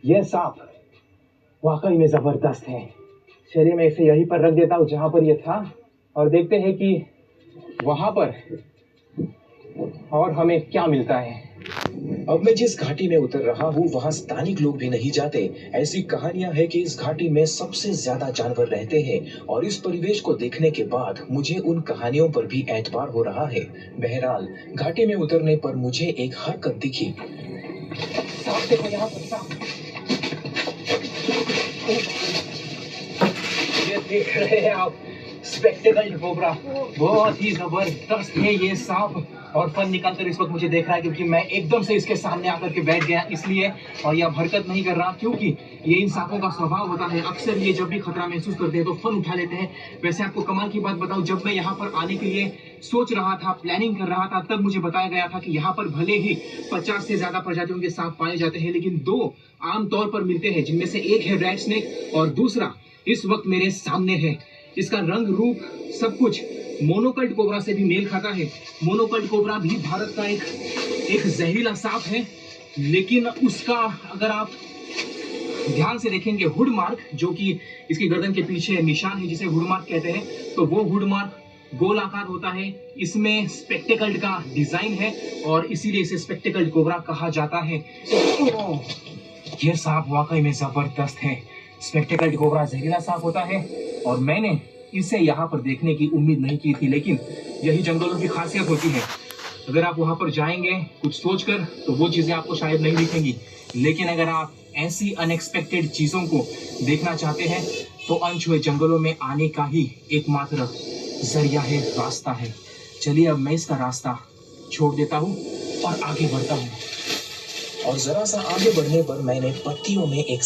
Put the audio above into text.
यह सांप वाकई में जबरदस्त है। चलिए मैं इसे यहीं पर रख देता हूँ जहां पर यह था, और देखते हैं कि वहां पर और हमें क्या मिलता है। अब मैं जिस घाटी में उतर रहा हूँ वहाँ स्थानिक लोग भी नहीं जाते। ऐसी कहानियां हैं कि इस घाटी में सबसे ज्यादा जानवर रहते हैं, और इस परिवेश को देखने के बाद मुझे उन कहानियों पर भी एतबार हो रहा है। बहरहाल घाटी में उतरने पर मुझे एक हरकत दिखी। सांप देखो यहाँ पर, सांप। ये देख रहे हैं आप, स्पेक्टेकल्ड कोबरा। बहुत ही जबरदस्त है ये सांप, और फन निकाल कर इस वक्त मुझे देख रहा है क्योंकि मैं एकदम से इसके सामने आकर के बैठ गया इसलिए, और ये अब हरकत नहीं कर रहा क्योंकि ये इन सांपों का स्वभाव होता है। अक्सर ये जब भी खतरा महसूस करते हैं तो फन उठा लेते हैं। वैसे आपको कमाल की बात बताऊं, जब मैं यहाँ पर आने के लिए सोच रहा था, प्लानिंग कर रहा था, तब मुझे बताया गया था कि यहाँ पर भले ही 50 से ज्यादा प्रजातियों के सांप पाए जाते हैं, लेकिन 2 आमतौर पर मिलते हैं, जिनमें से एक है रेड स्नेक और दूसरा इस वक्त मेरे सामने है। इसका रंग रूप सब कुछ मोनोकल्ट कोबरा से भी मेल खाता है। मोनोकल्ट कोबरा भी भारत का एक जहरीला सांप है, लेकिन उसका अगर आप ध्यान से देखेंगे हुड मार्क, जो कि इसकी गर्दन के पीछे निशान है जिसे हुड मार्क कहते हैं, तो वो हुड मार्क गोल आकार होता है। इसमें स्पेक्टेकल्ड का डिजाइन है और इसीलिए इसे स्पेक्टेकल्ड कोबरा कहा जाता है। यह सांप वाकई में जबरदस्त है। स्पेक्टेकल्ड कोबरा जहरीला सांप होता है और मैंने इसे यहाँ पर देखने की उम्मीद नहीं की थी, लेकिन यही जंगलों की खासियत होती है। अगर आप वहां पर जाएंगे कुछ सोचकर तो वो चीजें आपको शायद नहीं दिखेंगी, लेकिन अगर आप ऐसी अनएक्सपेक्टेड चीजों को देखना चाहते हैं तो अनछुए जंगलों में आने का ही एकमात्र जरिया है, रास्ता है। चलिए अब मैं इसका रास्ता छोड़ देता हूँ और आगे बढ़ता हूँ। और जरा सा आगे बढ़ने पर मैंने पत्तियों में एक